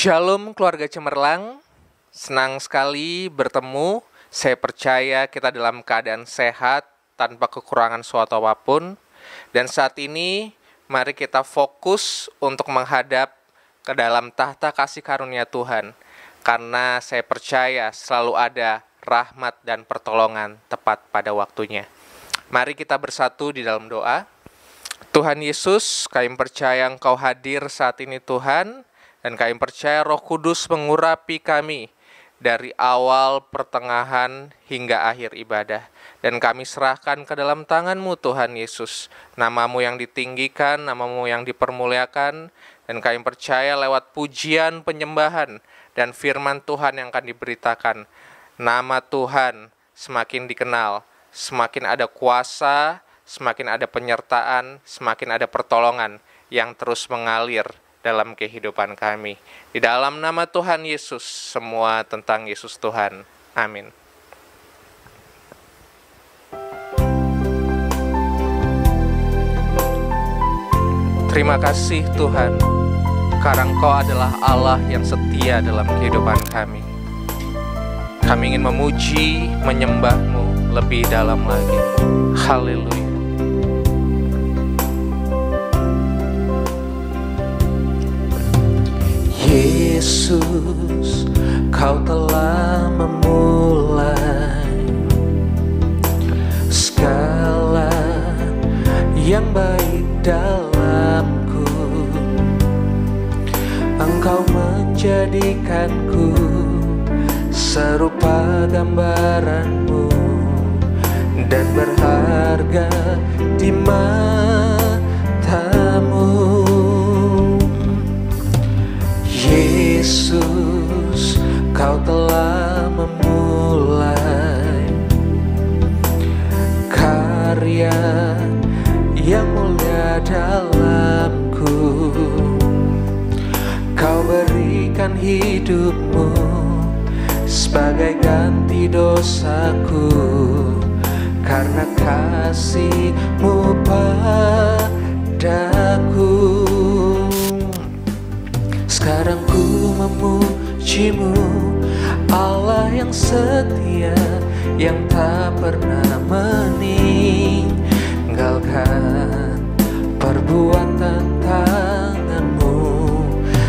Shalom keluarga Cemerlang, senang sekali bertemu. Saya percaya kita dalam keadaan sehat tanpa kekurangan suatu apapun. Dan saat ini mari kita fokus untuk menghadap ke dalam tahta kasih karunia Tuhan. Karena saya percaya selalu ada rahmat dan pertolongan tepat pada waktunya. Mari kita bersatu di dalam doa. Tuhan Yesus, kami percaya Engkau hadir saat ini Tuhan. Dan kami percaya Roh Kudus mengurapi kami dari awal, pertengahan, hingga akhir ibadah. Dan kami serahkan ke dalam tangan-Mu Tuhan Yesus. Nama-Mu yang ditinggikan, Nama-Mu yang dipermuliakan. Dan kami percaya lewat pujian, penyembahan, dan firman Tuhan yang akan diberitakan. Nama Tuhan semakin dikenal, semakin ada kuasa, semakin ada penyertaan, semakin ada pertolongan yang terus mengalir dalam kehidupan kami. Di dalam nama Tuhan Yesus, semua tentang Yesus Tuhan. Amin. Terima kasih Tuhan, karena Engkau adalah Allah yang setia dalam kehidupan kami. Kami ingin memuji, menyembah-Mu lebih dalam lagi. Haleluya. Yesus, Kau telah memulai segala yang baik dalamku. Engkau menjadikanku serupa gambaran-Mu dan berharga di mata-Mu. Yesus, Kau telah memulai karya yang mulia dalamku. Kau berikan hidup-Mu sebagai ganti dosaku, karena kasih-Mu padaku. Sekarang ku memuji-Mu, Allah yang setia, yang tak pernah meninggalkan perbuatan tangan-Mu.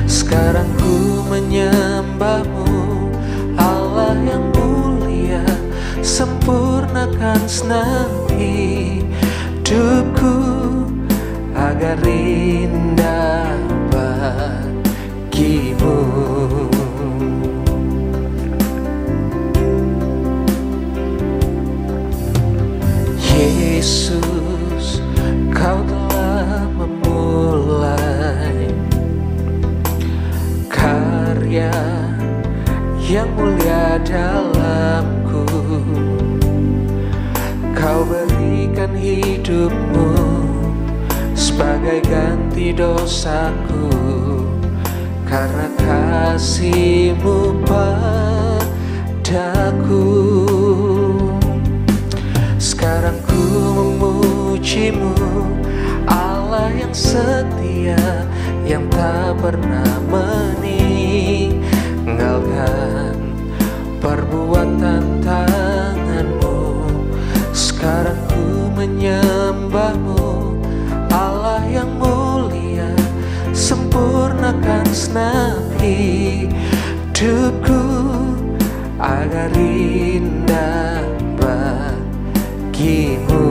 Sekarang ku menyembah-Mu, Allah yang mulia, sempurnakan senang hidupku agar indah bagimu. Yesus, Kau telah memulai karya yang mulia dalamku. Kau berikan hidup-Mu sebagai ganti dosaku, karena kasih-Mu padaku. Sekarang ku memuji-Mu, Allah yang setia, yang tak pernah meninggalkan perbuatan tangan-Mu. Sekarang ku menyembah-Mu, Allah yang mulia, sempurnakan senang hidupku agar indah bagimu.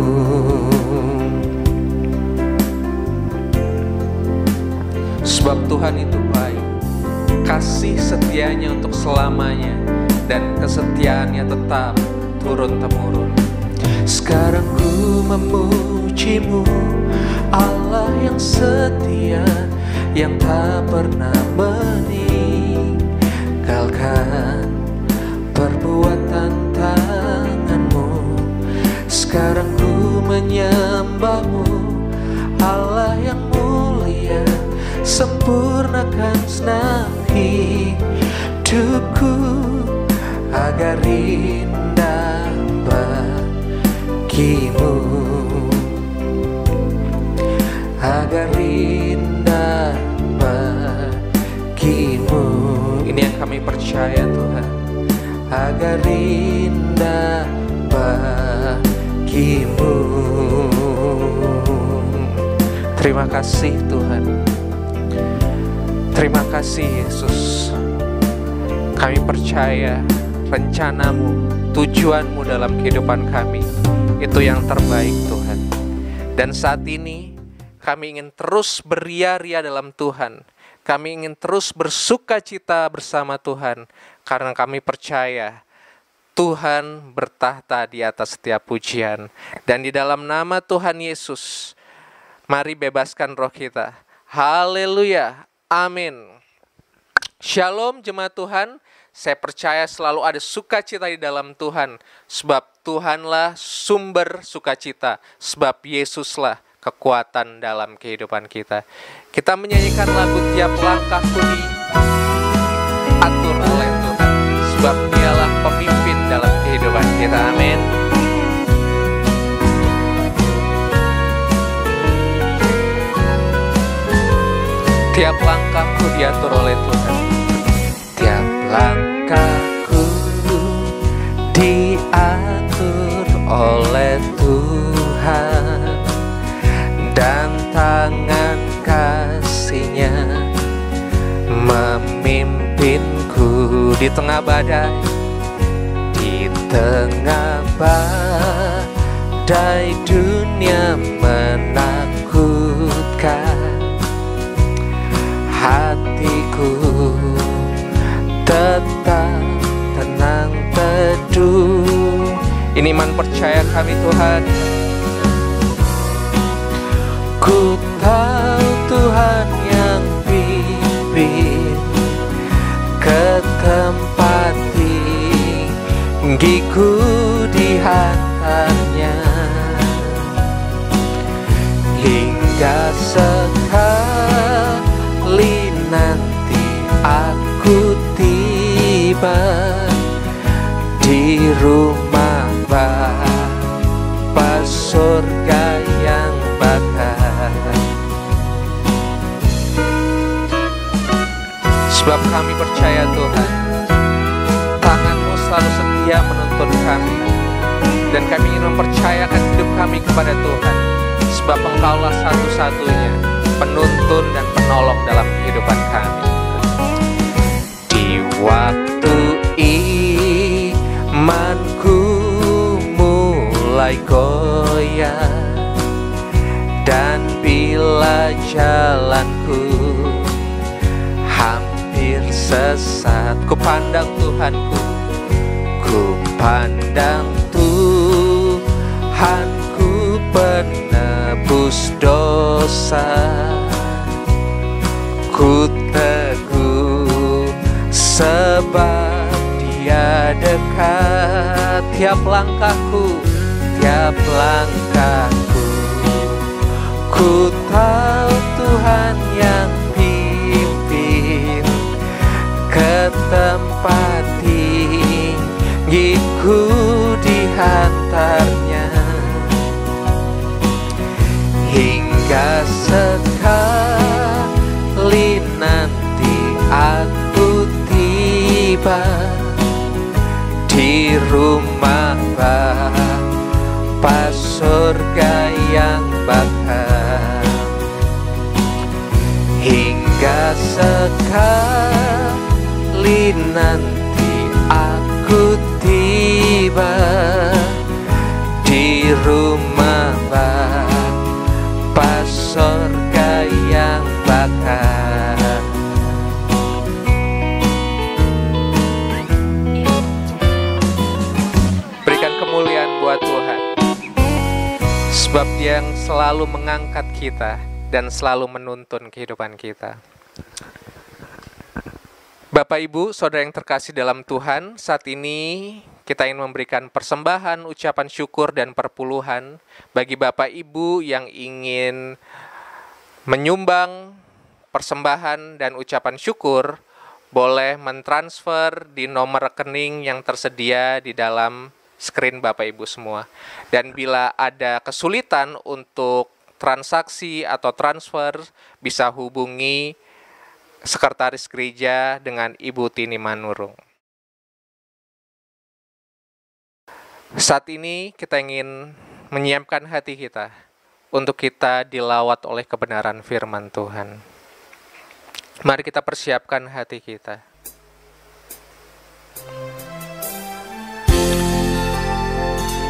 Sebab Tuhan itu baik, kasih setianya untuk selamanya, dan kesetiaannya tetap turun-temurun. Sekarang ku memuji-Mu, Allah yang setia, yang tak pernah meninggalkan perbuatan tangan-Mu. Sekarang ku menyembah-Mu, Allah yang mulia, sempurnakan senang hidupku agar indah bagimu, agar indah bagimu. percaya Tuhan, agar indah bagimu. Terima kasih Tuhan. Terima kasih Yesus. Kami percaya rencanamu, tujuanmu dalam kehidupan kami itu yang terbaik Tuhan. Dan saat ini kami ingin terus beria-ria dalam Tuhan. Kami ingin terus bersuka cita bersama Tuhan, karena kami percaya Tuhan bertahta di atas setiap pujian. Dan di dalam nama Tuhan Yesus, mari bebaskan roh kita. Haleluya. Amin. Shalom jemaat Tuhan. Saya percaya selalu ada sukacita di dalam Tuhan. Sebab Tuhanlah sumber sukacita. Sebab Yesuslah kekuatan dalam kehidupan kita. Kita menyanyikan lagu Tiap Langkahku diatur oleh Tuhan. Sebab Dialah pemimpin dalam kehidupan kita. Amin. Tiap langkahku diatur oleh Tuhan. Tiap langkahku diatur oleh Tuhan, dan tangan kasih-Nya memimpinku di tengah badai. Di tengah badai dunia menakutkan, hatiku tetap tenang teduh. Ini iman percaya kami Tuhan. Ku tahu Tuhan yang pimpin ke tempat tinggiku dihantarnya, hingga sekali nanti aku tiba di rumah Bapa surga yang bakar. Sebab kami percaya Tuhan, tangan-Mu selalu setia menuntun kami, dan kami ingin mempercayakan hidup kami kepada Tuhan. Sebab Engkaulah satu-satunya penuntun dan penolong dalam kehidupan kami. Di waktu imanku mulai goyah, dan bila jalanku hampir sesat, ku pandang Tuhanku, ku pandang Tuhanku penebus dosa. Ku teguh sebab Dia dekat. Tiap langkahku, tiap langkahku, ku tahu Tuhan yang pimpin ke tempat tinggiku dihantarnya, hingga sekali nanti aku tiba di rumah Bapa surga yang bakar, hingga sekali nanti aku tiba di rumah Bapa surga yang bakar. Berikan kemuliaan buat Tuhan, sebab Dia yang selalu mengangkat kita dan selalu menuntun kehidupan kita. Bapak Ibu, Saudara yang terkasih dalam Tuhan, saat ini kita ingin memberikan persembahan, ucapan syukur dan perpuluhan bagi Bapak Ibu yang ingin menyumbang persembahan dan ucapan syukur. Boleh mentransfer di nomor rekening yang tersedia di dalam screen Bapak Ibu semua. Dan bila ada kesulitan untuk transaksi atau transfer, bisa hubungi Sekretaris Gereja dengan Ibu Tini Manurung. Saat ini kita ingin menyiapkan hati kita untuk kita dilawat oleh kebenaran firman Tuhan. Mari kita persiapkan hati kita.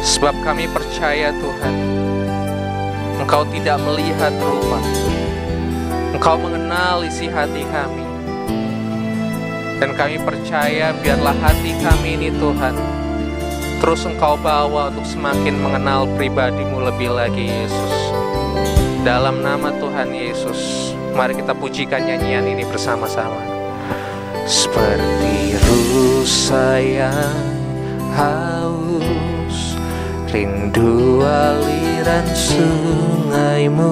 Sebab kami percaya Tuhan, Engkau tidak melihat rupa. Engkau mengenal isi hati kami. Dan kami percaya biarlah hati kami ini Tuhan, terus Engkau bawa untuk semakin mengenal pribadi-Mu lebih lagi Yesus. Dalam nama Tuhan Yesus, mari kita pujikan nyanyian ini bersama-sama. Seperti rusa yang haus, rindu aliran sungai-Mu,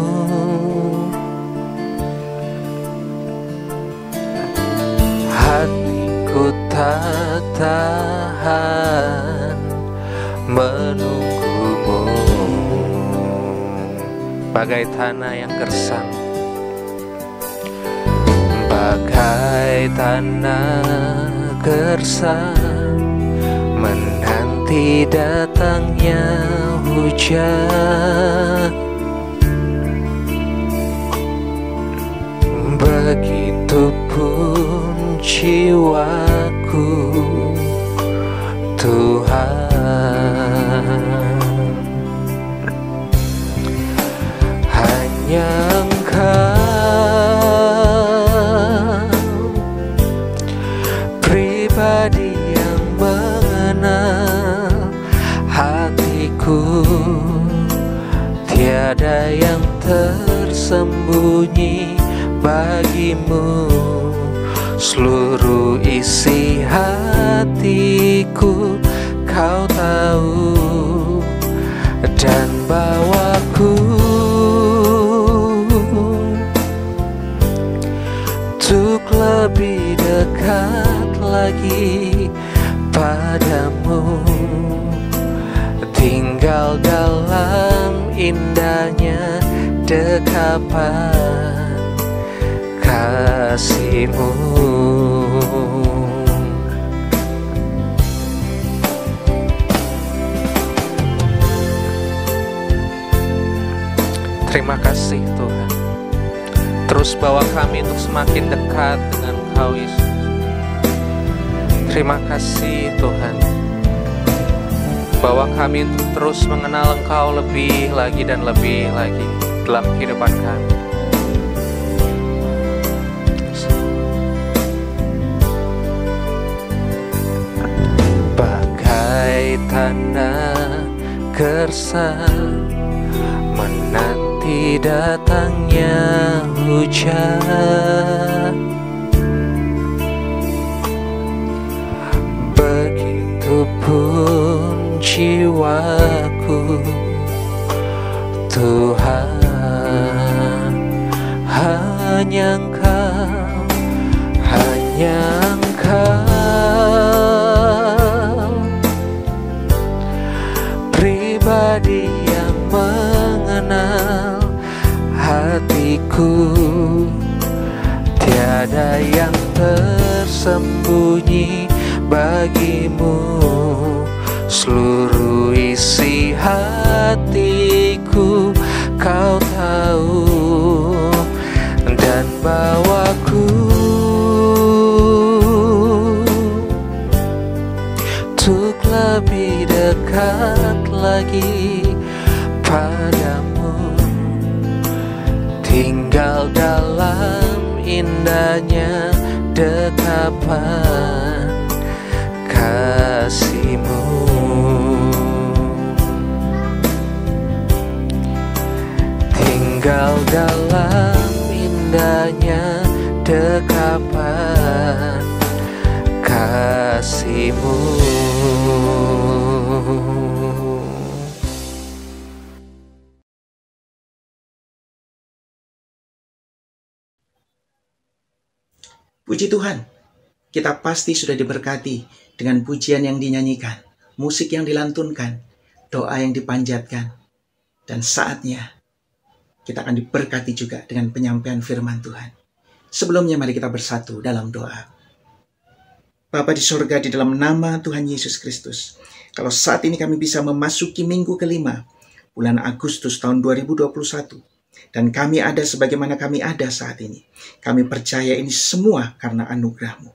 hatiku tak tahan menunggu-Mu. Bagai tanah yang gersang, bagai tanah gersang, menanti datangnya hujan. Begitupun jiwaku Tuhan, hanya Engkau pribadi yang mengenal hatiku. Tiada yang tersembunyi bagi-Mu, seluruh isi hatiku Kau tahu, dan bawaku untuk lebih dekat lagi padamu, tinggal dalam indahnya dekapan kasih-Mu. Terima kasih Tuhan, terus bawa kami untuk semakin dekat dengan Engkau Yesus. Terima kasih Tuhan, bawa kami untuk terus mengenal Engkau lebih lagi dan lebih lagi dalam kehidupan kami. Bagai tanah gersang, menanti datangnya hujan. Begitupun jiwaku Tuhan, hanya Engkau, hanya Engkau pribadi yang mengenal hatiku. Tiada yang tersembunyi bagi-Mu, seluruh isi hatiku Kau tahu, dan bawaku untuk lebih dekat lagi padamu, tinggal dalam indahnya dekapan kasih-Mu. Tinggal dalam indahnya dekapan kasih-Mu. Puji Tuhan, kita pasti sudah diberkati dengan pujian yang dinyanyikan, musik yang dilantunkan, doa yang dipanjatkan. Dan saatnya kita akan diberkati juga dengan penyampaian firman Tuhan. Sebelumnya mari kita bersatu dalam doa. Bapa di sorga, di dalam nama Tuhan Yesus Kristus, kalau saat ini kami bisa memasuki minggu kelima, bulan Agustus tahun 2021, dan kami ada sebagaimana kami ada saat ini, kami percaya ini semua karena anugerah-Mu.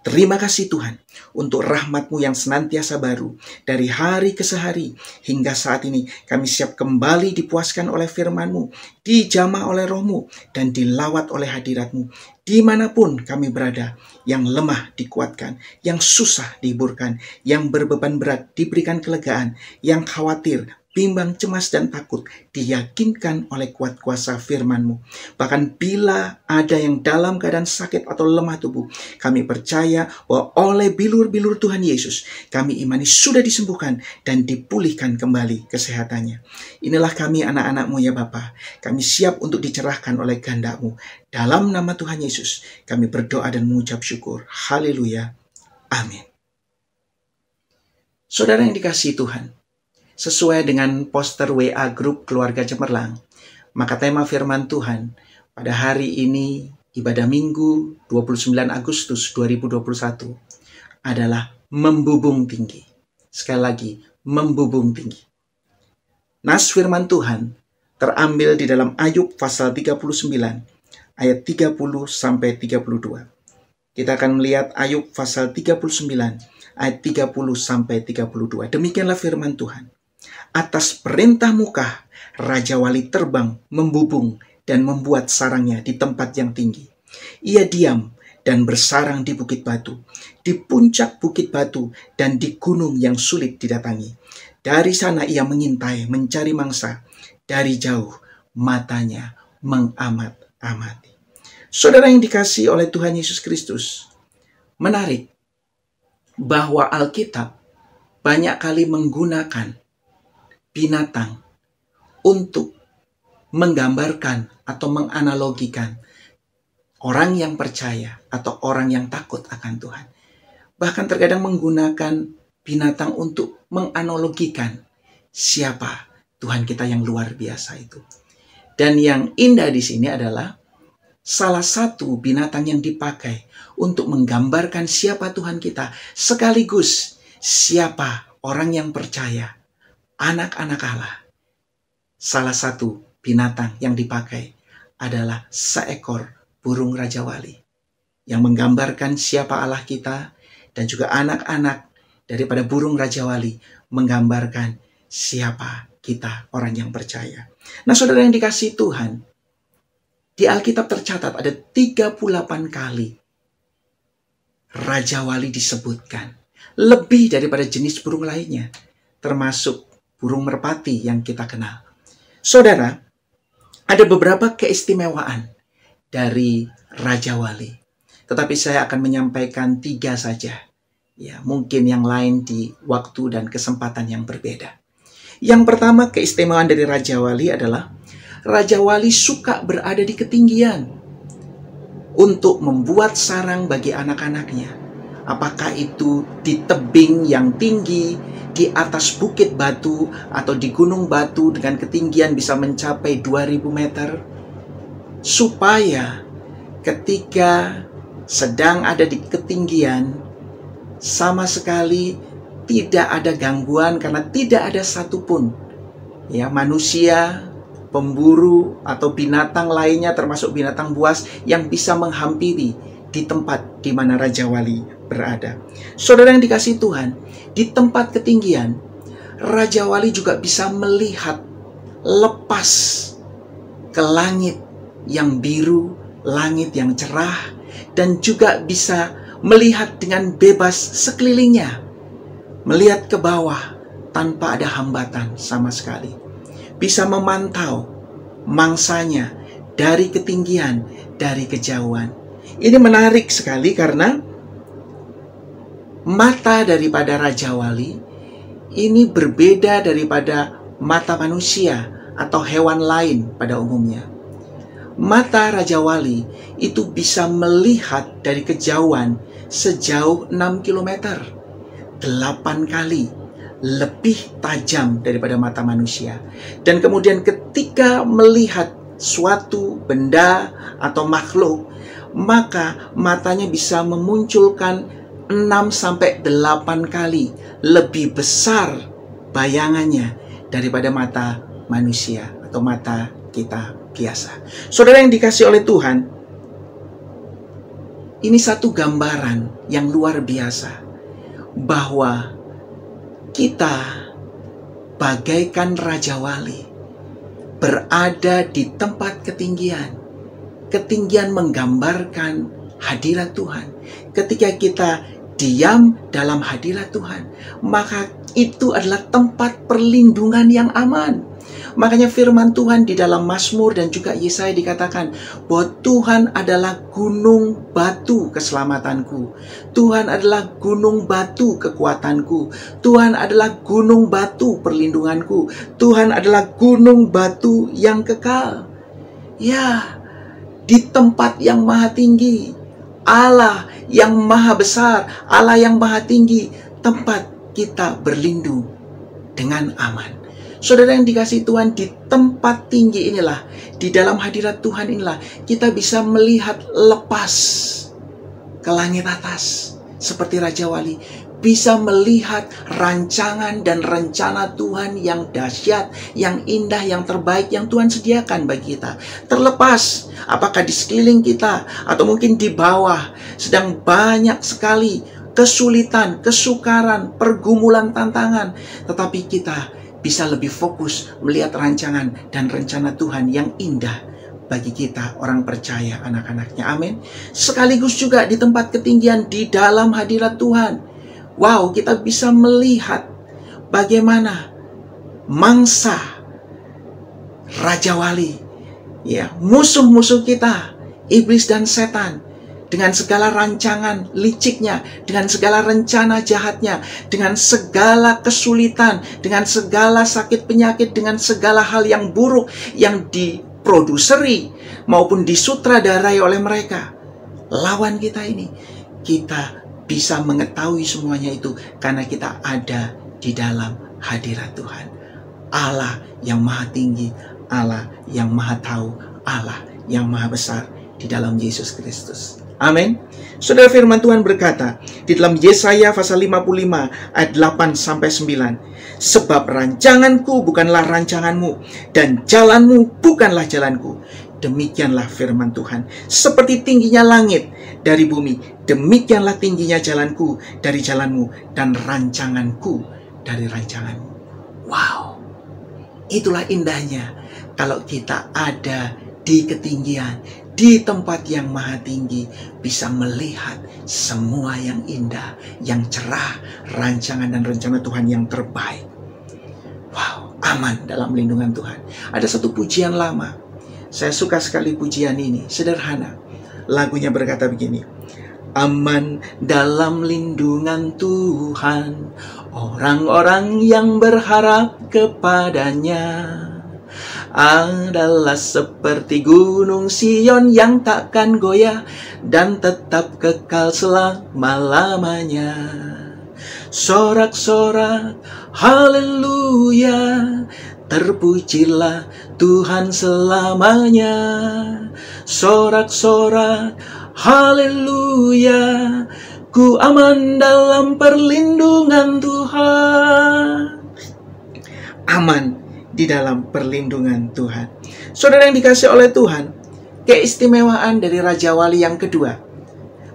Terima kasih Tuhan untuk rahmat-Mu yang senantiasa baru dari hari ke hari hingga saat ini kami siap kembali dipuaskan oleh firman-Mu, dijamah oleh Roh-Mu, dan dilawat oleh hadirat-Mu. Dimanapun kami berada, yang lemah dikuatkan, yang susah dihiburkan, yang berbeban berat diberikan kelegaan, yang khawatir, bimbang, cemas, dan takut diyakinkan oleh kuat kuasa firman-Mu. Bahkan bila ada yang dalam keadaan sakit atau lemah tubuh, kami percaya bahwa oleh bilur-bilur Tuhan Yesus, kami imani sudah disembuhkan dan dipulihkan kembali kesehatannya. Inilah kami anak-anak-Mu ya Bapa. Kami siap untuk dicerahkan oleh kehendak-Mu. Dalam nama Tuhan Yesus, kami berdoa dan mengucap syukur. Haleluya. Amin. Saudara yang dikasihi Tuhan, sesuai dengan poster WA grup keluarga Cemerlang, maka tema firman Tuhan pada hari ini, ibadah Minggu 29 Agustus 2021, adalah membubung tinggi. Sekali lagi, membubung tinggi. Nas firman Tuhan terambil di dalam Ayub pasal 39, ayat 30-32. Kita akan melihat Ayub pasal 39, ayat 30-32. Demikianlah firman Tuhan. Atas perintah Mukah, Raja Wali terbang, membubung, dan membuat sarangnya di tempat yang tinggi. Ia diam dan bersarang di bukit batu, di puncak bukit batu, dan di gunung yang sulit didatangi. Dari sana ia mengintai, mencari mangsa. Dari jauh, matanya mengamat-amati. Saudara yang dikasihi oleh Tuhan Yesus Kristus, menarik bahwa Alkitab banyak kali menggunakan binatang untuk menggambarkan atau menganalogikan orang yang percaya atau orang yang takut akan Tuhan. Bahkan terkadang menggunakan binatang untuk menganalogikan siapa Tuhan kita yang luar biasa itu. Dan yang indah di sini adalah salah satu binatang yang dipakai untuk menggambarkan siapa Tuhan kita, sekaligus siapa orang yang percaya, anak-anak Allah. Salah satu binatang yang dipakai adalah seekor burung Raja Wali yang menggambarkan siapa Allah kita, dan juga anak-anak daripada burung Raja Wali menggambarkan siapa kita, orang yang percaya. Nah, saudara yang dikasihi Tuhan, di Alkitab tercatat ada 38 kali Raja Wali disebutkan, lebih daripada jenis burung lainnya, termasuk burung merpati yang kita kenal. Saudara, ada beberapa keistimewaan dari Raja Wali, tetapi saya akan menyampaikan 3 saja. Ya, mungkin yang lain di waktu dan kesempatan yang berbeda. Yang pertama, keistimewaan dari Raja Wali adalah Raja Wali suka berada di ketinggian untuk membuat sarang bagi anak-anaknya. Apakah itu di tebing yang tinggi, di atas bukit batu, atau di gunung batu dengan ketinggian bisa mencapai 2000 meter. Supaya ketika sedang ada di ketinggian, sama sekali tidak ada gangguan karena tidak ada satupun manusia, pemburu, atau binatang lainnya termasuk binatang buas yang bisa menghampiri di tempat di mana Raja Wali berada. Saudara yang dikasihi Tuhan, di tempat ketinggian, Raja Wali juga bisa melihat lepas ke langit yang biru, langit yang cerah, dan juga bisa melihat dengan bebas sekelilingnya, melihat ke bawah tanpa ada hambatan sama sekali. Bisa memantau mangsanya dari ketinggian, dari kejauhan. Ini menarik sekali karena mata daripada Raja Wali ini berbeda daripada mata manusia atau hewan lain pada umumnya. Mata Raja Wali itu bisa melihat dari kejauhan sejauh 6 km, 8 kali lebih tajam daripada mata manusia. Dan kemudian ketika melihat suatu benda atau makhluk, maka matanya bisa memunculkan 6-8 kali lebih besar bayangannya daripada mata manusia atau mata kita biasa. Saudara yang dikasihi oleh Tuhan, ini satu gambaran yang luar biasa bahwa kita bagaikan Raja Wali berada di tempat ketinggian. Ketinggian menggambarkan hadirat Tuhan. Ketika kita diam dalam hadirat Tuhan, maka itu adalah tempat perlindungan yang aman. Makanya firman Tuhan di dalam Mazmur dan juga Yesaya dikatakan bahwa Tuhan adalah gunung batu keselamatanku. Tuhan adalah gunung batu kekuatanku. Tuhan adalah gunung batu perlindunganku. Tuhan adalah gunung batu yang kekal. Ya, di tempat yang maha tinggi, Allah yang maha besar, Allah yang maha tinggi, tempat kita berlindung dengan aman. Saudara yang dikasihi Tuhan, di tempat tinggi inilah, di dalam hadirat Tuhan inilah, kita bisa melihat lepas ke langit atas. Seperti Raja Wali, bisa melihat rancangan dan rencana Tuhan yang dahsyat, yang indah, yang terbaik, yang Tuhan sediakan bagi kita. Terlepas apakah di sekeliling kita, atau mungkin di bawah, sedang banyak sekali kesulitan, kesukaran, pergumulan, tantangan. Tetapi kita bisa lebih fokus melihat rancangan dan rencana Tuhan yang indah bagi kita, orang percaya, anak-anaknya. Amin. Sekaligus juga di tempat ketinggian, di dalam hadirat Tuhan. Wow, kita bisa melihat bagaimana mangsa Raja Wali, ya, musuh-musuh kita, iblis dan setan, dengan segala rancangan liciknya, dengan segala rencana jahatnya, dengan segala kesulitan, dengan segala sakit penyakit, dengan segala hal yang buruk yang diproduseri maupun disutradarai oleh mereka. Lawan kita ini, kita bisa mengetahui semuanya itu karena kita ada di dalam hadirat Tuhan. Allah yang maha tinggi, Allah yang maha tahu, Allah yang maha besar di dalam Yesus Kristus. Amin. Saudara, firman Tuhan berkata di dalam Yesaya pasal 55 ayat 8-9. Sebab rancanganku bukanlah rancanganmu, dan jalanmu bukanlah jalanku. Demikianlah firman Tuhan. Seperti tingginya langit dari bumi, demikianlah tingginya jalanku dari jalanmu, dan rancanganku dari rancanganmu. Wow, itulah indahnya kalau kita ada di ketinggian, di tempat yang maha tinggi, bisa melihat semua yang indah, yang cerah, rancangan dan rencana Tuhan yang terbaik. Wow, aman dalam lindungan Tuhan. Ada satu pujian lama, saya suka sekali pujian ini, sederhana. Lagunya berkata begini: aman dalam lindungan Tuhan orang-orang yang berharap kepadanya. Adalah seperti gunung Sion yang takkan goyah dan tetap kekal selama-lamanya. Sorak-sorak haleluya, terpujilah Tuhan selamanya. Sorak-sorak haleluya, ku aman dalam perlindungan Tuhan. Aman di dalam perlindungan Tuhan. Saudara yang dikasihi oleh Tuhan, keistimewaan dari Raja Wali yang kedua,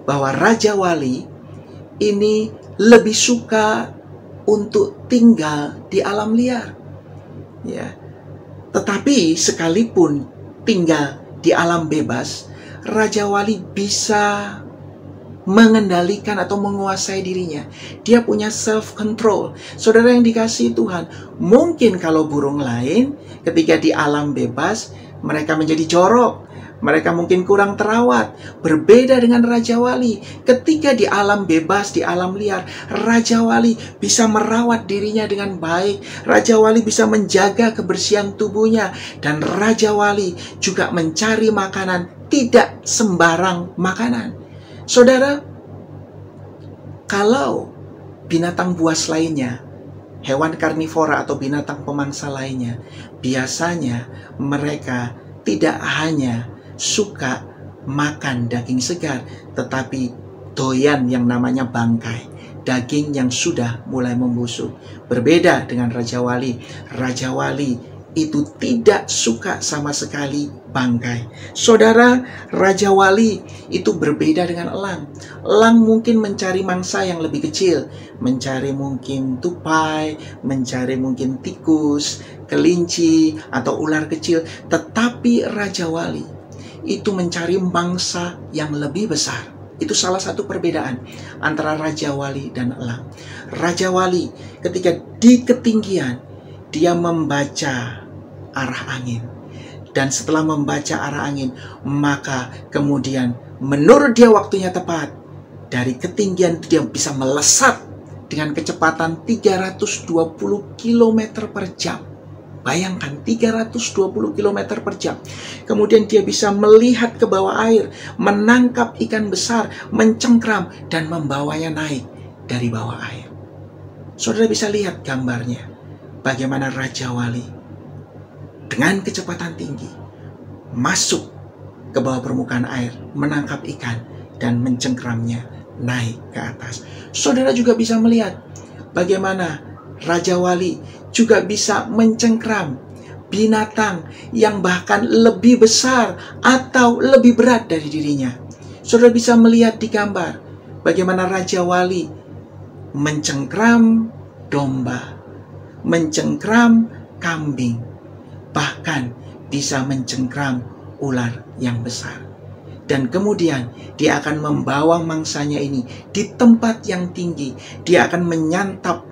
bahwa Raja Wali ini lebih suka untuk tinggal di alam liar. Ya. Tetapi sekalipun tinggal di alam bebas, Raja Wali bisa mengendalikan atau menguasai dirinya. Dia punya self-control. Saudara yang dikasihi Tuhan, mungkin kalau burung lain ketika di alam bebas, mereka menjadi jorok, mereka mungkin kurang terawat. Berbeda dengan Raja Wali. Ketika di alam bebas, di alam liar, Raja Wali bisa merawat dirinya dengan baik. Raja Wali bisa menjaga kebersihan tubuhnya. Dan Raja Wali juga mencari makanan, tidak sembarang makanan. Saudara, kalau binatang buas lainnya, hewan karnivora atau binatang pemangsa lainnya, biasanya mereka tidak hanya suka makan daging segar, tetapi doyan yang namanya bangkai, daging yang sudah mulai membusuk. Berbeda dengan Raja Wali. Raja Wali itu tidak suka sama sekali bangkai. Saudara, Raja Wali itu berbeda dengan elang. Elang mungkin mencari mangsa yang lebih kecil, mencari mungkin tupai, mencari mungkin tikus, kelinci, atau ular kecil. Tetapi Raja Wali itu mencari mangsa yang lebih besar. Itu salah satu perbedaan antara Raja Wali dan elang. Raja Wali ketika di ketinggian, dia membaca arah angin. Dan setelah membaca arah angin, maka kemudian menurut dia waktunya tepat. Dari ketinggian dia bisa melesat dengan kecepatan 320 km per jam. Bayangkan 320 km per jam. Kemudian dia bisa melihat ke bawah air, menangkap ikan besar, mencengkram, dan membawanya naik dari bawah air. Saudara bisa lihat gambarnya. Bagaimana Raja Wali dengan kecepatan tinggi masuk ke bawah permukaan air, menangkap ikan, dan mencengkramnya naik ke atas. Saudara juga bisa melihat bagaimana Raja Wali juga bisa mencengkram binatang yang bahkan lebih besar atau lebih berat dari dirinya. Saudara bisa melihat di gambar bagaimana Raja Wali mencengkram domba, mencengkram kambing, bahkan bisa mencengkram ular yang besar. Dan kemudian dia akan membawa mangsanya ini di tempat yang tinggi. Dia akan menyantap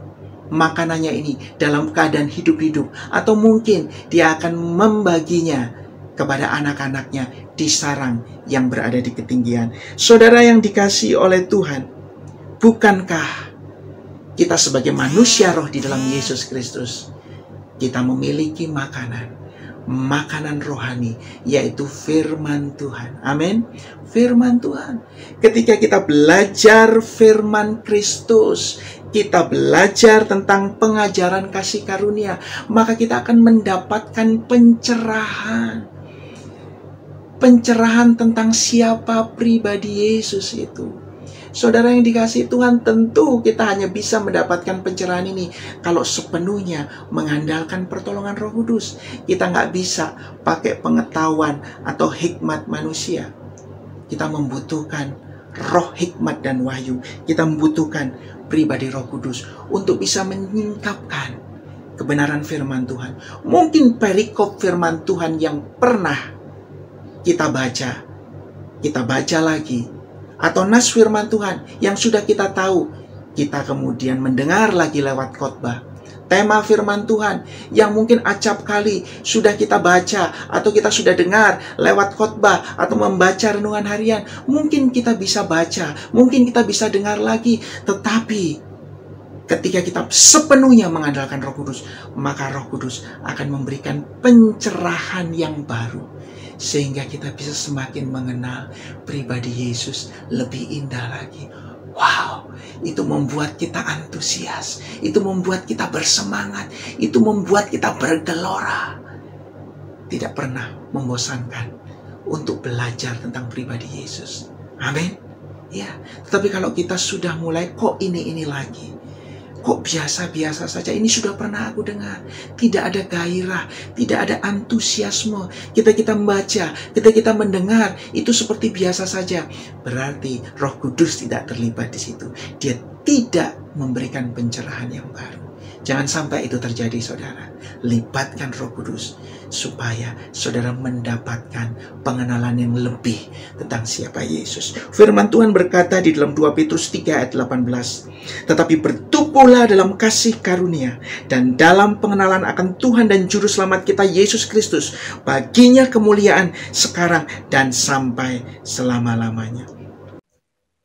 makanannya ini dalam keadaan hidup-hidup, atau mungkin dia akan membaginya kepada anak-anaknya di sarang yang berada di ketinggian. Saudara yang dikasihi oleh Tuhan, bukankah kita sebagai manusia roh di dalam Yesus Kristus, kita memiliki makanan rohani, yaitu firman Tuhan. Amin. Firman Tuhan. Ketika kita belajar firman Kristus, kita belajar tentang pengajaran kasih karunia, maka kita akan mendapatkan pencerahan. Pencerahan tentang siapa pribadi Yesus itu. Saudara yang dikasihi Tuhan, tentu kita hanya bisa mendapatkan pencerahan ini kalau sepenuhnya mengandalkan pertolongan Roh Kudus. Kita nggak bisa pakai pengetahuan atau hikmat manusia. Kita membutuhkan roh hikmat dan wahyu. Kita membutuhkan pribadi Roh Kudus untuk bisa menyingkapkan kebenaran firman Tuhan. Mungkin perikop firman Tuhan yang pernah kita baca lagi, atau nas firman Tuhan yang sudah kita tahu, kita kemudian mendengar lagi lewat khotbah. Tema firman Tuhan yang mungkin acap kali sudah kita baca atau kita sudah dengar lewat khotbah atau membaca renungan harian. Mungkin kita bisa baca, mungkin kita bisa dengar lagi. Tetapi ketika kita sepenuhnya mengandalkan Roh Kudus, maka Roh Kudus akan memberikan pencerahan yang baru, sehingga kita bisa semakin mengenal pribadi Yesus lebih indah lagi. Wow, itu membuat kita antusias, itu membuat kita bersemangat, itu membuat kita bergelora. Tidak pernah membosankan untuk belajar tentang pribadi Yesus. Amin. Ya, tetapi kalau kita sudah mulai kok ini lagi, kok biasa-biasa saja, ini sudah pernah aku dengar. Tidak ada gairah, tidak ada antusiasme. Kita membaca, kita mendengar, itu seperti biasa saja. Berarti Roh Kudus tidak terlibat di situ. Dia tidak memberikan pencerahan yang baru. Jangan sampai itu terjadi, saudara. Libatkan Roh Kudus supaya saudara mendapatkan pengenalan yang lebih tentang siapa Yesus. Firman Tuhan berkata di dalam 2 Petrus 3 ayat 18, tetapi bertumbuhlah dalam kasih karunia dan dalam pengenalan akan Tuhan dan Juru Selamat kita Yesus Kristus. Baginya kemuliaan sekarang dan sampai selama-lamanya.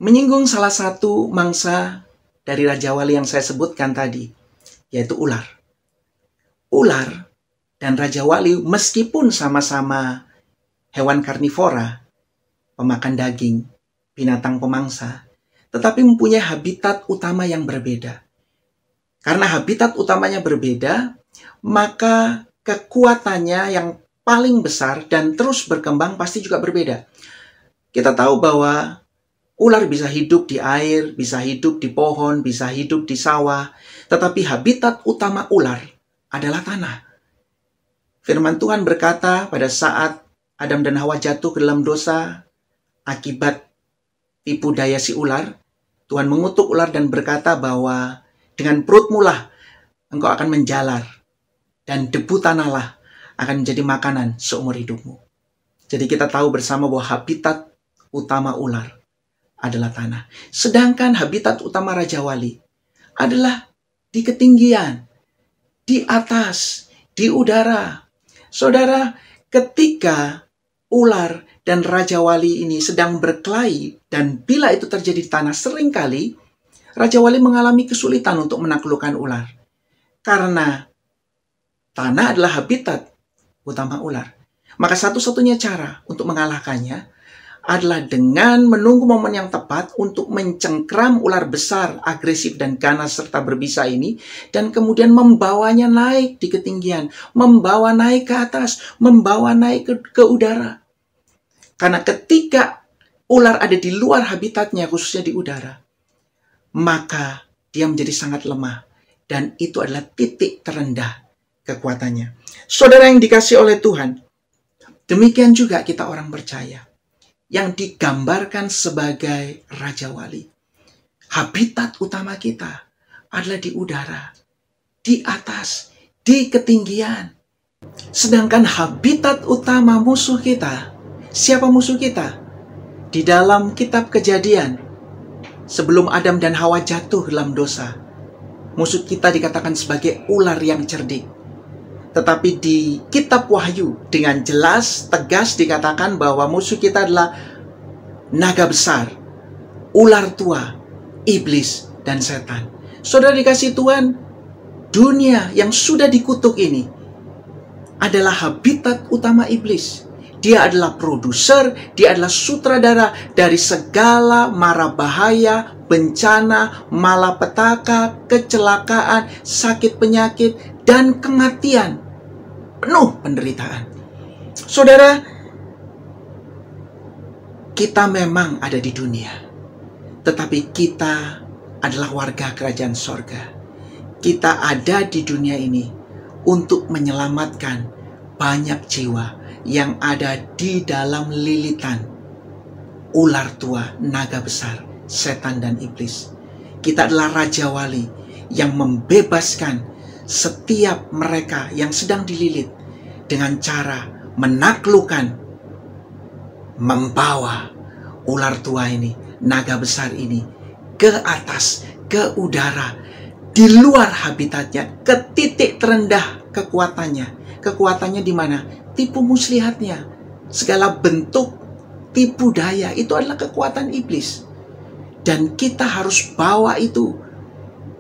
Menyinggung salah satu mangsa dari Raja Wali yang saya sebutkan tadi, yaitu ular. Ular dan Raja Wali meskipun sama-sama hewan karnivora, pemakan daging, binatang pemangsa, tetapi mempunyai habitat utama yang berbeda. Karena habitat utamanya berbeda, maka kekuatannya yang paling besar dan terus berkembang pasti juga berbeda. Kita tahu bahwa ular bisa hidup di air, bisa hidup di pohon, bisa hidup di sawah. Tetapi habitat utama ular adalah tanah. Firman Tuhan berkata pada saat Adam dan Hawa jatuh ke dalam dosa akibat tipu daya si ular, Tuhan mengutuk ular dan berkata bahwa dengan perutmu lah engkau akan menjalar, dan debu tanahlah akan menjadi makanan seumur hidupmu. Jadi kita tahu bersama bahwa habitat utama ular adalah tanah. Sedangkan habitat utama Raja Wali adalah di ketinggian, di atas, di udara. Saudara, ketika ular dan Raja Wali ini sedang berkelahi, dan bila itu terjadi di tanah, seringkali Raja Wali mengalami kesulitan untuk menaklukkan ular. Karena tanah adalah habitat utama ular. Maka satu-satunya cara untuk mengalahkannya adalah dengan menunggu momen yang tepat untuk mencengkram ular besar, agresif dan ganas serta berbisa ini, dan kemudian membawanya naik di ketinggian, membawa naik ke atas, membawa naik ke udara. Karena ketika ular ada di luar habitatnya, khususnya di udara, maka dia menjadi sangat lemah. Dan itu adalah titik terendah kekuatannya. Saudara yang dikasihi oleh Tuhan, demikian juga kita orang percaya yang digambarkan sebagai Raja Wali. Habitat utama kita adalah di udara, di atas, di ketinggian. Sedangkan habitat utama musuh kita, siapa musuh kita? Di dalam kitab Kejadian, sebelum Adam dan Hawa jatuh dalam dosa, musuh kita dikatakan sebagai ular yang cerdik. Tetapi di kitab Wahyu dengan jelas, tegas dikatakan bahwa musuh kita adalah naga besar, ular tua, iblis, dan setan. Saudara dikasihi Tuhan, dunia yang sudah dikutuk ini adalah habitat utama iblis. Dia adalah produser, dia adalah sutradara dari segala mara bahaya, bencana, malapetaka, kecelakaan, sakit penyakit, dan kematian. Penuh penderitaan. Saudara, kita memang ada di dunia, tetapi kita adalah warga kerajaan sorga. Kita ada di dunia ini untuk menyelamatkan banyak jiwa yang ada di dalam lilitan ular tua, naga besar, setan dan iblis. Kita adalah Raja Wali yang membebaskan setiap mereka yang sedang dililit dengan cara menaklukkan, membawa ular tua ini, naga besar ini ke atas, ke udara, di luar habitatnya, ke titik terendah kekuatannya. Kekuatannya di mana? Tipu muslihatnya. Segala bentuk tipu daya itu adalah kekuatan iblis. Dan kita harus bawa itu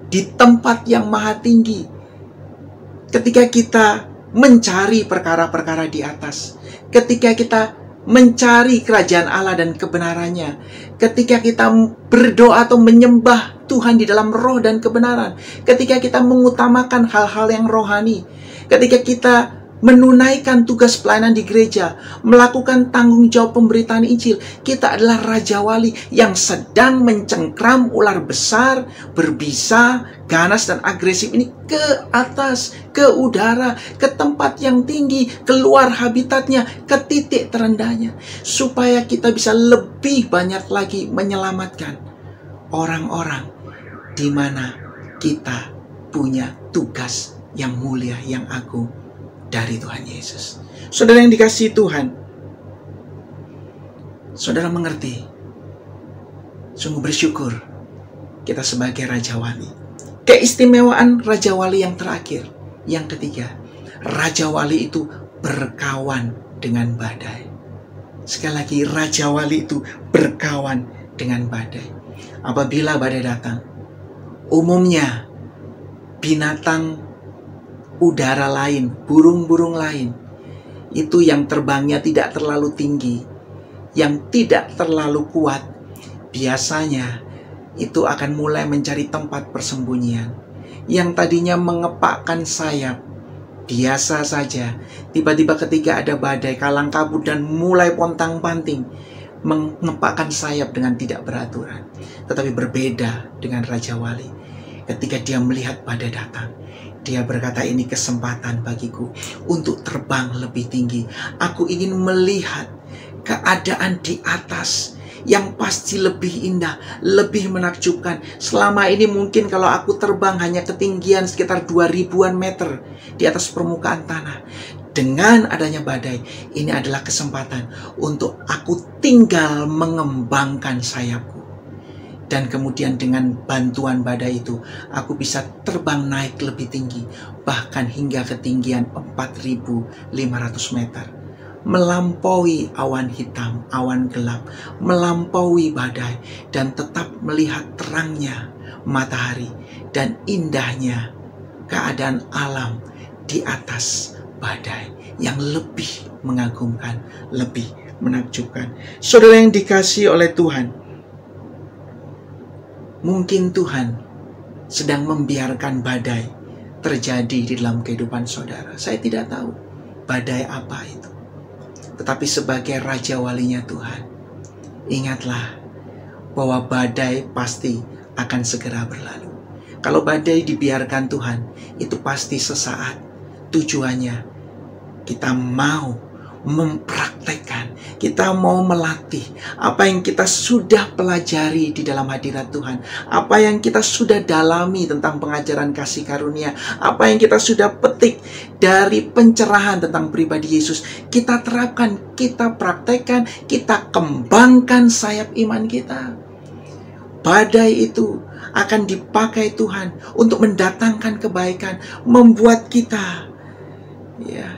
di tempat yang maha tinggi. Ketika kita mencari perkara-perkara di atas, ketika kita mencari kerajaan Allah dan kebenarannya, ketika kita berdoa atau menyembah Tuhan di dalam roh dan kebenaran, ketika kita mengutamakan hal-hal yang rohani, ketika kita menunaikan tugas pelayanan di gereja, melakukan tanggung jawab pemberitaan Injil, kita adalah Raja Wali yang sedang mencengkram ular besar, berbisa, ganas dan agresif ini ke atas, ke udara, ke tempat yang tinggi, keluar habitatnya, ke titik terendahnya, supaya kita bisa lebih banyak lagi menyelamatkan orang-orang di mana kita punya tugas yang mulia, yang agung dari Tuhan Yesus. Saudara yang dikasihi Tuhan, saudara mengerti, sungguh bersyukur kita sebagai Raja Wali. Keistimewaan Raja Wali yang terakhir, yang ketiga, Raja Wali itu berkawan dengan badai. Sekali lagi, Raja Wali itu berkawan dengan badai. Apabila badai datang, umumnya binatang udara lain, burung-burung lain, itu yang terbangnya tidak terlalu tinggi, yang tidak terlalu kuat, biasanya itu akan mulai mencari tempat persembunyian. Yang tadinya mengepakkan sayap, biasa saja, tiba-tiba ketika ada badai, kalang kabut dan mulai pontang-panting, mengepakkan sayap dengan tidak beraturan. Tetapi berbeda dengan Raja Wali. Ketika dia melihat badai datang, dia berkata, ini kesempatan bagiku untuk terbang lebih tinggi. Aku ingin melihat keadaan di atas yang pasti lebih indah, lebih menakjubkan. Selama ini mungkin kalau aku terbang hanya ketinggian sekitar 2000-an meter di atas permukaan tanah. Dengan adanya badai, ini adalah kesempatan untuk aku tinggal mengembangkan sayapku. Dan kemudian dengan bantuan badai itu, aku bisa terbang naik lebih tinggi, bahkan hingga ketinggian 4.500 meter. Melampaui awan hitam, awan gelap, melampaui badai, dan tetap melihat terangnya matahari dan indahnya keadaan alam di atas badai yang lebih mengagumkan, lebih menakjubkan. Saudara yang dikasihi oleh Tuhan, mungkin Tuhan sedang membiarkan badai terjadi di dalam kehidupan saudara. Saya tidak tahu badai apa itu. Tetapi sebagai Raja Walinya Tuhan, ingatlah bahwa badai pasti akan segera berlalu. Kalau badai dibiarkan Tuhan, itu pasti sesaat. Tujuannya kita mau mempraktekkan, kita mau melatih apa yang kita sudah pelajari di dalam hadirat Tuhan, apa yang kita sudah dalami tentang pengajaran kasih karunia, apa yang kita sudah petik dari pencerahan tentang pribadi Yesus, kita terapkan, kita praktekkan, kita kembangkan sayap iman kita. Badai itu akan dipakai Tuhan untuk mendatangkan kebaikan, membuat kita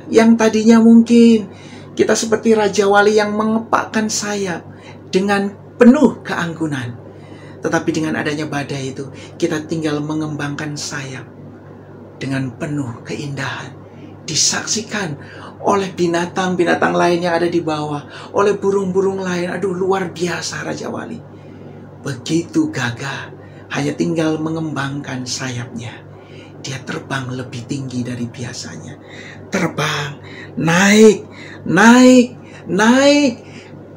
yang tadinya mungkin kita seperti Raja Wali yang mengepakkan sayap dengan penuh keanggunan. Tetapi dengan adanya badai itu, kita tinggal mengembangkan sayap dengan penuh keindahan. Disaksikan oleh binatang-binatang lain yang ada di bawah, oleh burung-burung lain. Aduh, luar biasa Raja Wali. Begitu gagah, hanya tinggal mengembangkan sayapnya. Dia terbang lebih tinggi dari biasanya. Terbang, naik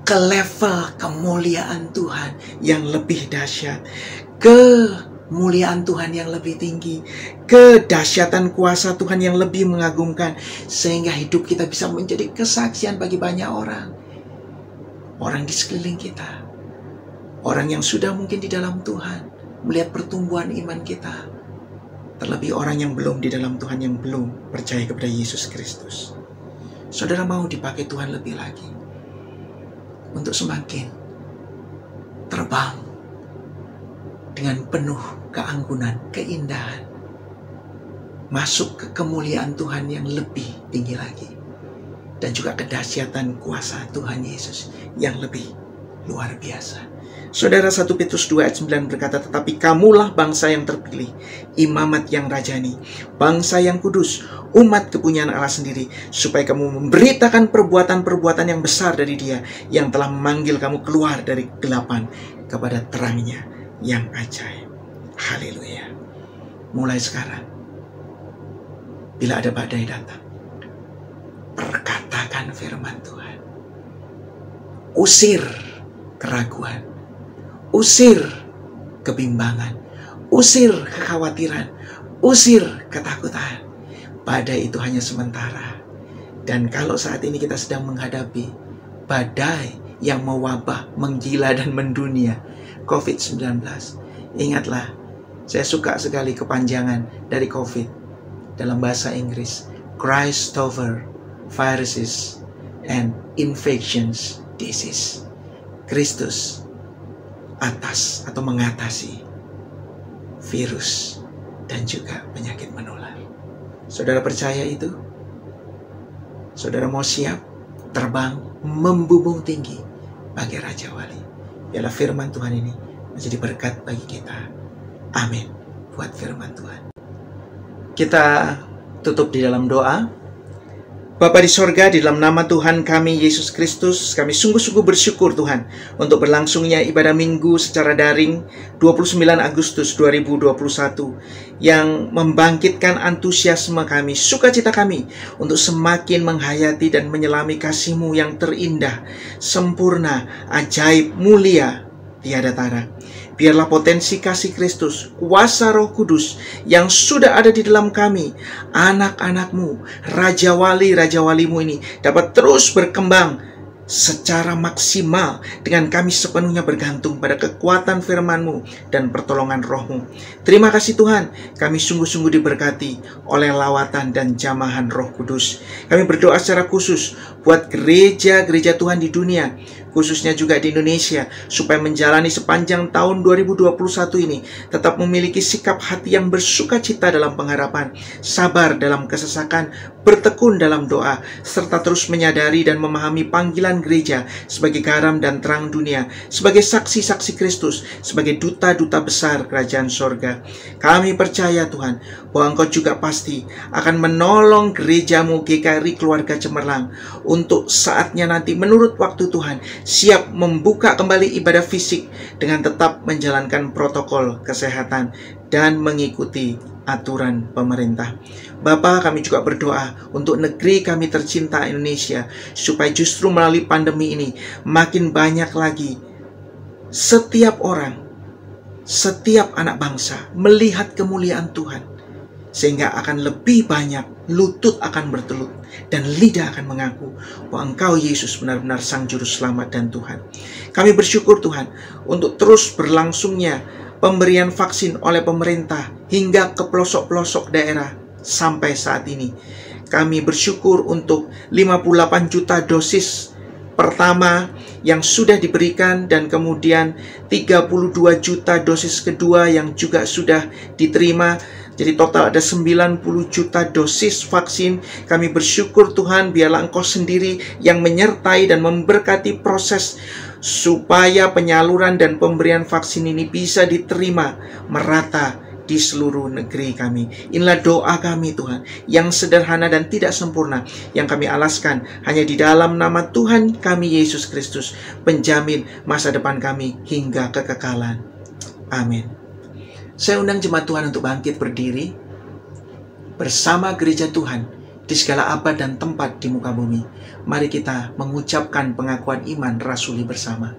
ke level kemuliaan Tuhan yang lebih dahsyat. Kemuliaan Tuhan yang lebih tinggi. Kedahsyatan kuasa Tuhan yang lebih mengagumkan. Sehingga hidup kita bisa menjadi kesaksian bagi banyak orang. Orang di sekeliling kita. Orang yang sudah mungkin di dalam Tuhan. Melihat pertumbuhan iman kita. Terlebih orang yang belum di dalam Tuhan, yang belum percaya kepada Yesus Kristus. Saudara mau dipakai Tuhan lebih lagi untuk semakin terbang dengan penuh keanggunan, keindahan, masuk ke kemuliaan Tuhan yang lebih tinggi lagi, dan juga kedahsyatan kuasa Tuhan Yesus yang lebih luar biasa. Saudara, 1 Petrus 2 ayat 9 berkata, tetapi kamulah bangsa yang terpilih, imamat yang rajani, bangsa yang kudus, umat kepunyaan Allah sendiri, supaya kamu memberitakan perbuatan-perbuatan yang besar dari Dia yang telah memanggil kamu keluar dari kegelapan kepada terangnya yang ajaib. Haleluya. Mulai sekarang, bila ada badai datang, perkatakan firman Tuhan. Usir keraguan, usir kebimbangan, usir kekhawatiran, usir ketakutan. Badai itu hanya sementara. Dan kalau saat ini kita sedang menghadapi badai yang mewabah, menggila dan mendunia, COVID-19, ingatlah, saya suka sekali kepanjangan dari COVID dalam bahasa Inggris, Christ over viruses and infections disease. Kristus atas atau mengatasi virus dan juga penyakit menular. Saudara percaya itu? Saudara mau siap terbang membumbung tinggi bagi Raja Wali. Biarlah firman Tuhan ini menjadi berkat bagi kita. Amin. Buat firman Tuhan. Kita tutup di dalam doa. Bapa di sorga, di dalam nama Tuhan kami, Yesus Kristus, kami sungguh-sungguh bersyukur Tuhan untuk berlangsungnya ibadah minggu secara daring 29 Agustus 2021 yang membangkitkan antusiasme kami, sukacita kami untuk semakin menghayati dan menyelami kasih-Mu yang terindah, sempurna, ajaib, mulia, tiada tara. Biarlah potensi kasih Kristus, kuasa Roh Kudus yang sudah ada di dalam kami, anak-anak-Mu, Raja Wali-Raja-Wali-Mu ini dapat terus berkembang secara maksimal dengan kami sepenuhnya bergantung pada kekuatan firman-Mu dan pertolongan Roh-Mu. Terima kasih Tuhan, kami sungguh-sungguh diberkati oleh lawatan dan jamahan Roh Kudus. Kami berdoa secara khusus buat gereja-gereja Tuhan di dunia, khususnya juga di Indonesia, supaya menjalani sepanjang tahun 2021 ini tetap memiliki sikap hati yang bersukacita dalam pengharapan, sabar dalam kesesakan, bertekun dalam doa, serta terus menyadari dan memahami panggilan gereja sebagai garam dan terang dunia, sebagai saksi-saksi Kristus, sebagai duta-duta besar kerajaan sorga. Kami percaya Tuhan, bahwa Engkau juga pasti akan menolong gereja-Mu GKRI Keluarga Cemerlang untuk saatnya nanti menurut waktu Tuhan siap membuka kembali ibadah fisik dengan tetap menjalankan protokol kesehatan dan mengikuti aturan pemerintah. Bapa, kami juga berdoa untuk negeri kami tercinta Indonesia, supaya justru melalui pandemi ini makin banyak lagi setiap orang, setiap anak bangsa melihat kemuliaan Tuhan, sehingga akan lebih banyak lutut akan bertelut dan lidah akan mengaku bahwa Engkau Yesus benar-benar Sang Juru Selamat dan Tuhan. Kami bersyukur Tuhan untuk terus berlangsungnya pemberian vaksin oleh pemerintah hingga ke pelosok-pelosok daerah sampai saat ini. Kami bersyukur untuk 58 juta dosis pertama yang sudah diberikan, dan kemudian 32 juta dosis kedua yang juga sudah diterima. Jadi total ada 90 juta dosis vaksin. Kami bersyukur Tuhan, biarlah Engkau sendiri yang menyertai dan memberkati proses supaya penyaluran dan pemberian vaksin ini bisa diterima merata di seluruh negeri kami. Inilah doa kami Tuhan, yang sederhana dan tidak sempurna, yang kami alaskan hanya di dalam nama Tuhan kami Yesus Kristus, penjamin masa depan kami hingga kekekalan. Amin. Saya undang jemaat Tuhan untuk bangkit berdiri bersama gereja Tuhan di segala abad dan tempat di muka bumi. Mari kita mengucapkan pengakuan iman rasuli bersama.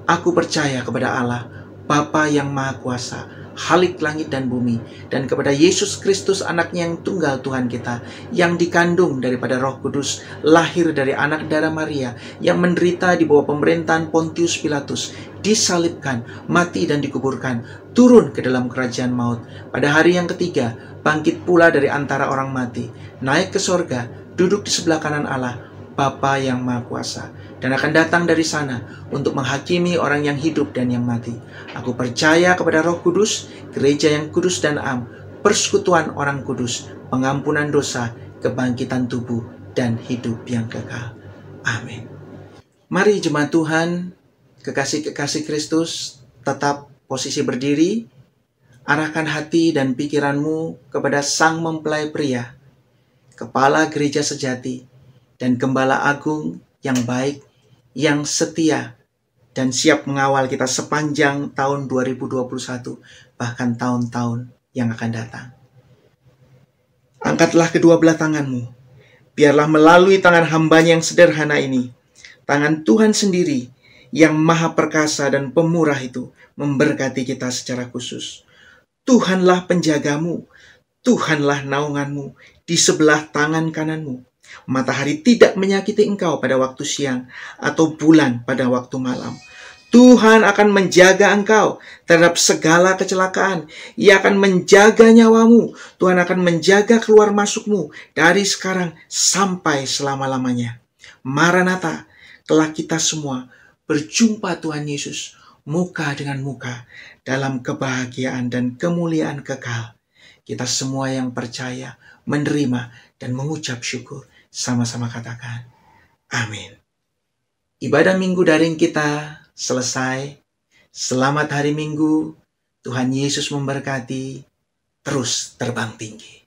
Aku percaya kepada Allah, Bapa yang Maha Kuasa, Khalik langit dan bumi, dan kepada Yesus Kristus anaknya yang tunggal Tuhan kita, yang dikandung daripada Roh Kudus, lahir dari anak darah Maria, yang menderita di bawah pemerintahan Pontius Pilatus, disalibkan, mati dan dikuburkan, turun ke dalam kerajaan maut. Pada hari yang ketiga, bangkit pula dari antara orang mati, naik ke sorga, duduk di sebelah kanan Allah, Bapa yang Maha Kuasa, dan akan datang dari sana untuk menghakimi orang yang hidup dan yang mati. Aku percaya kepada Roh Kudus, gereja yang kudus dan am, persekutuan orang kudus, pengampunan dosa, kebangkitan tubuh, dan hidup yang kekal. Amin. Mari jemaat Tuhan, kekasih-kekasih Kristus, tetap posisi berdiri, arahkan hati dan pikiranmu kepada Sang Mempelai Pria, Kepala Gereja Sejati, dan Gembala Agung yang baik, yang setia, dan siap mengawal kita sepanjang tahun 2021, bahkan tahun-tahun yang akan datang. Angkatlah kedua belah tanganmu, biarlah melalui tangan hambanya yang sederhana ini, tangan Tuhan sendiri yang maha perkasa dan pemurah itu memberkati kita secara khusus. Tuhanlah penjagamu, Tuhanlah naunganmu di sebelah tangan kananmu. Matahari tidak menyakiti engkau pada waktu siang, atau bulan pada waktu malam. Tuhan akan menjaga engkau terhadap segala kecelakaan. Ia akan menjaga nyawamu. Tuhan akan menjaga keluar masukmu dari sekarang sampai selama-lamanya. Maranatha, kelak kita semua berjumpa Tuhan Yesus muka dengan muka dalam kebahagiaan dan kemuliaan kekal. Kita semua yang percaya, menerima, dan mengucap syukur, sama-sama katakan, amin. Ibadah minggu daring kita selesai. Selamat hari Minggu. Tuhan Yesus memberkati. Terus terbang tinggi.